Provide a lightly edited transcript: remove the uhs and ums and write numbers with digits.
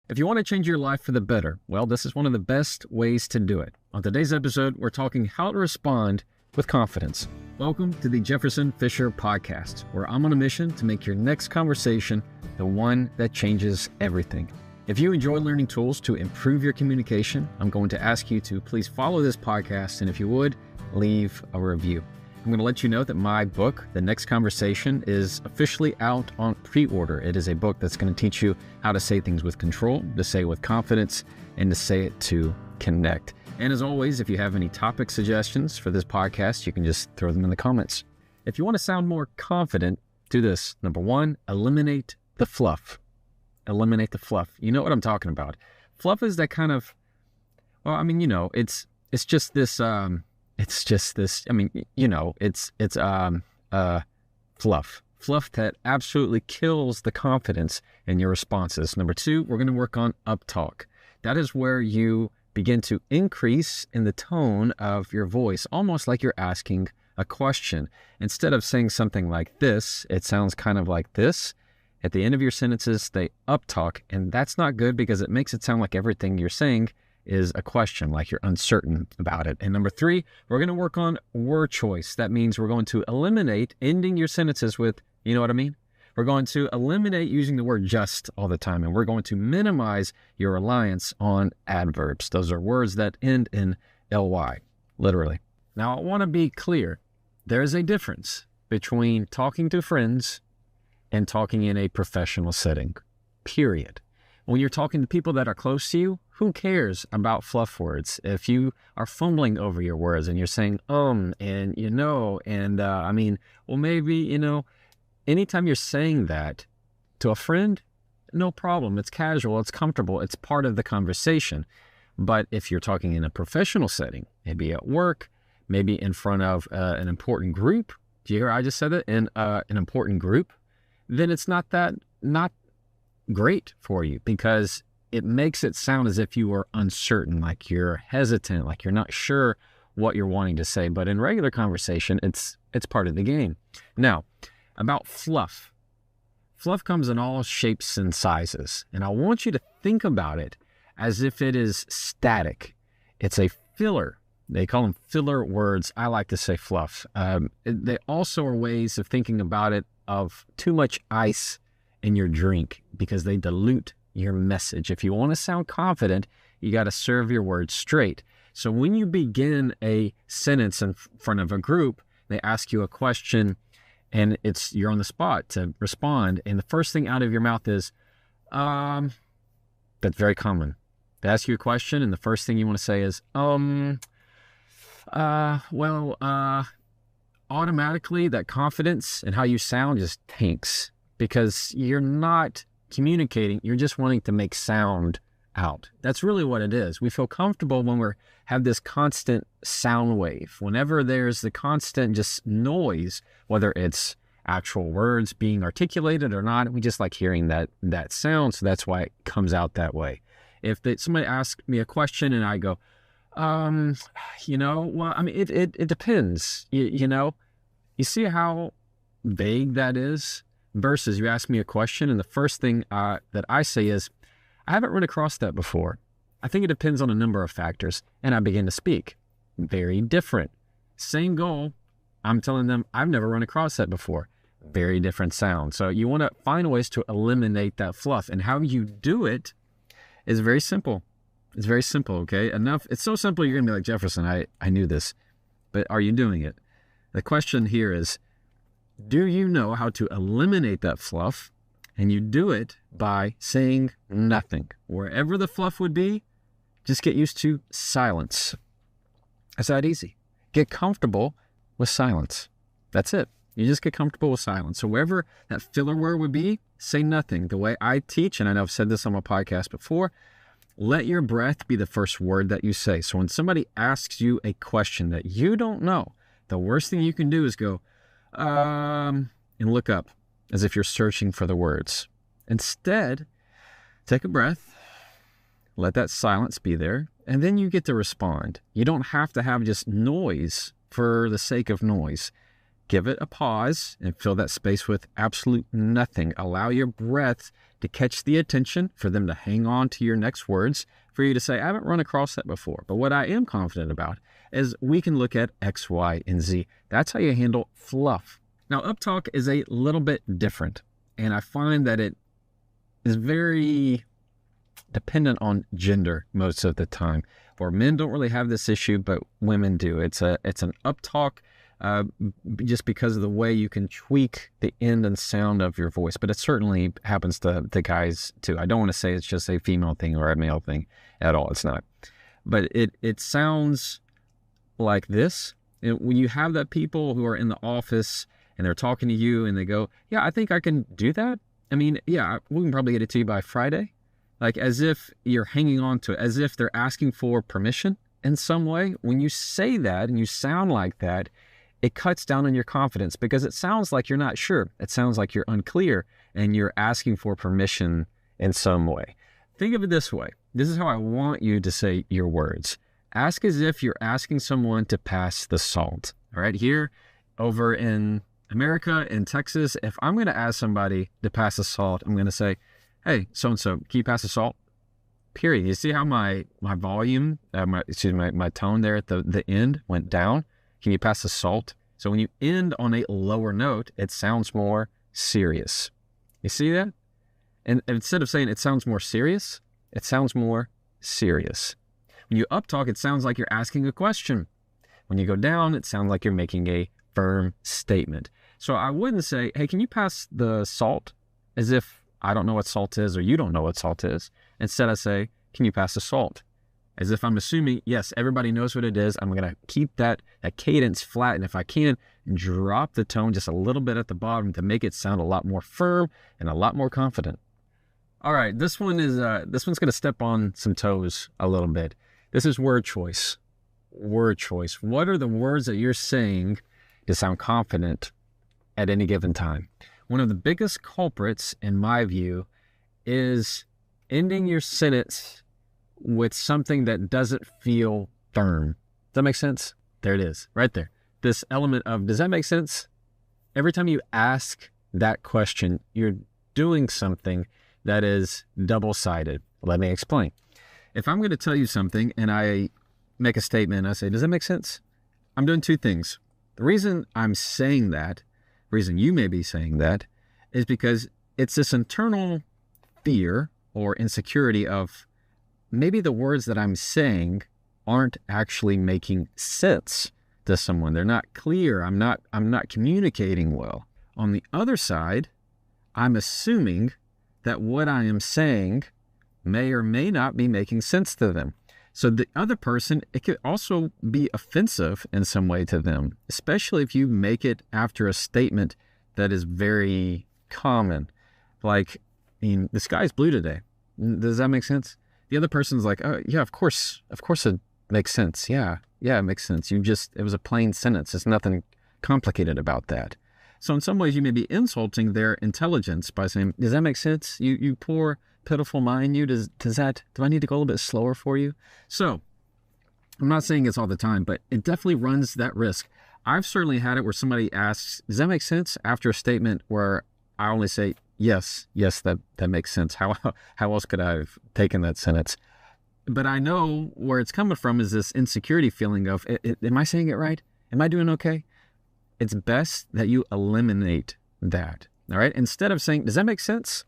If you want to change your life for the better, well, this is one of the best ways to do it. On today's episode, we're talking how to respond with confidence. Welcome to the Jefferson Fisher Podcast, where I'm on a mission to make your next conversation the one that changes everything. If you enjoy learning tools to improve your communication, I'm going to ask you to please follow this podcast, and if you would, leave a review. I'm going to let you know that my book, The Next Conversation, is officially out on pre-order. It is a book that's going to teach you how to say things with control, to say it with confidence, and to say it to connect. And as always, if you have any topic suggestions for this podcast, you can just throw them in the comments. If you want to sound more confident, do this. Number one, eliminate the fluff. Eliminate the fluff. You know what I'm talking about. Fluff is that kind of, it's just this, fluff. Fluff that absolutely kills the confidence in your responses. Number two, we're going to work on uptalk. That is where you begin to increase in the tone of your voice, almost like you're asking a question. Instead of saying something like this, it sounds kind of like this. At the end of your sentences, they uptalk, and that's not good because it makes it sound like everything you're saying is a question, like you're uncertain about it. And number three, we're going to work on word choice. That means we're going to eliminate ending your sentences with, you know what I mean? We're going to eliminate using the word just all the time, and we're going to minimize your reliance on adverbs. Those are words that end in ly, literally. Now, I want to be clear. There is a difference between talking to friends and talking in a professional setting, period. When you're talking to people that are close to you, who cares about fluff words? If you are fumbling over your words and you're saying, and maybe, anytime you're saying that to a friend, no problem. It's casual, it's comfortable, it's part of the conversation. But if you're talking in a professional setting, maybe at work, maybe in front of an important group, do you hear I just said it? In an important group, then it's not great for you because it makes it sound as if you are uncertain, like you're hesitant, like you're not sure what you're wanting to say. But in regular conversation, it's part of the game. Now, about fluff. Fluff comes in all shapes and sizes, and I want you to think about it as if it is static. It's a filler. They call them filler words. I like to say fluff. They also are ways of thinking about it of too much ice in your drink because they dilute your message. If you want to sound confident, you got to serve your words straight. So when you begin a sentence in front of a group, they ask you a question and you're on the spot to respond. And the first thing out of your mouth is, that's very common. They ask you a question and the first thing you want to say is, automatically that confidence and how you sound just tanks because you're not communicating, you're just wanting to make sound out. That's really what it is. We feel comfortable when we have this constant sound wave. Whenever there's the constant just noise, whether it's actual words being articulated or not, we just like hearing that sound, so that's why it comes out that way. If somebody asks me a question and I go, it depends. You see how vague that is? Versus you ask me a question and the first thing that I say is, I haven't run across that before. I think it depends on a number of factors. And I begin to speak. Very different. Same goal. I'm telling them, I've never run across that before. Very different sound. So you want to find ways to eliminate that fluff. And how you do it is very simple. It's very simple, okay? It's so simple you're going to be like, Jefferson, I knew this. But are you doing it? The question here is, do you know how to eliminate that fluff? And you do it by saying nothing. Wherever the fluff would be, just get used to silence. It's that easy. Get comfortable with silence. That's it. You just get comfortable with silence. So wherever that filler word would be, say nothing. The way I teach, and I know I've said this on my podcast before, let your breath be the first word that you say. So when somebody asks you a question that you don't know, the worst thing you can do is go, and look up as if you're searching for the words. Instead, take a breath, let that silence be there, and then you get to respond. You don't have to have just noise for the sake of noise. give it a pause and fill that space with absolute nothing. Allow your breath to catch the attention, for them to hang on to your next words, for you to say, I haven't run across that before. But what I am confident about is we can look at X, Y, and Z. That's how you handle fluff. Now, uptalk is a little bit different, and I find that it is very dependent on gender most of the time. Or men don't really have this issue, but women do. It's an uptalk just because of the way you can tweak the end and sound of your voice. But it certainly happens to guys too. I don't want to say it's just a female thing or a male thing at all. It's not. But it sounds like this. And when you have that people who are in the office and they're talking to you and they go, yeah, I think I can do that. I mean, yeah, we can probably get it to you by Friday. Like as if you're hanging on to it, as if they're asking for permission in some way. When you say that and you sound like that, it cuts down on your confidence because it sounds like you're not sure. It sounds like you're unclear and you're asking for permission in some way. Think of it this way. This is how I want you to say your words. Ask as if you're asking someone to pass the salt. All right, here over in America, in Texas, if I'm going to ask somebody to pass the salt, I'm going to say, hey, so-and-so, can you pass the salt? Period. You see how my volume, my tone there at the end went down? Can you pass the salt? So when you end on a lower note, it sounds more serious. You see that? And instead of saying it sounds more serious, it sounds more serious. When you uptalk, it sounds like you're asking a question. When you go down, it sounds like you're making a firm statement. So I wouldn't say, hey, can you pass the salt? As if I don't know what salt is or you don't know what salt is. Instead, I say, can you pass the salt? As if I'm assuming, yes, everybody knows what it is. I'm going to keep that cadence flat. And if I can, drop the tone just a little bit at the bottom to make it sound a lot more firm and a lot more confident. All right, this one's going to step on some toes a little bit. This is word choice. Word choice. What are the words that you're saying to sound confident at any given time? One of the biggest culprits, in my view, is ending your sentence with something that doesn't feel firm. Does that make sense? There it is, right there. This element of, does that make sense? Every time you ask that question, you're doing something that is double-sided. Let me explain. If I'm going to tell you something and I make a statement, I say, does that make sense? I'm doing two things. The reason I'm saying that, the reason you may be saying that, is because it's this internal fear or insecurity of maybe the words that I'm saying aren't actually making sense to someone. They're not clear. I'm not communicating well. On the other side, I'm assuming that what I am saying may or may not be making sense to them. So the other person, it could also be offensive in some way to them, especially if you make it after a statement that is very common. Like, I mean, the sky's blue today. Does that make sense? The other person's like, oh, yeah, of course it makes sense. Yeah, it makes sense. It was a plain sentence. There's nothing complicated about that. So in some ways you may be insulting their intelligence by saying, does that make sense? You poor, pitiful mind, do I need to go a little bit slower for you? So I'm not saying it's all the time, but it definitely runs that risk. I've certainly had it where somebody asks, does that make sense? After a statement where I only say, yes, that makes sense. How else could I have taken that sentence? But I know where it's coming from is this insecurity feeling of, am I saying it right? Am I doing okay? It's best that you eliminate that. All right. Instead of saying, does that make sense?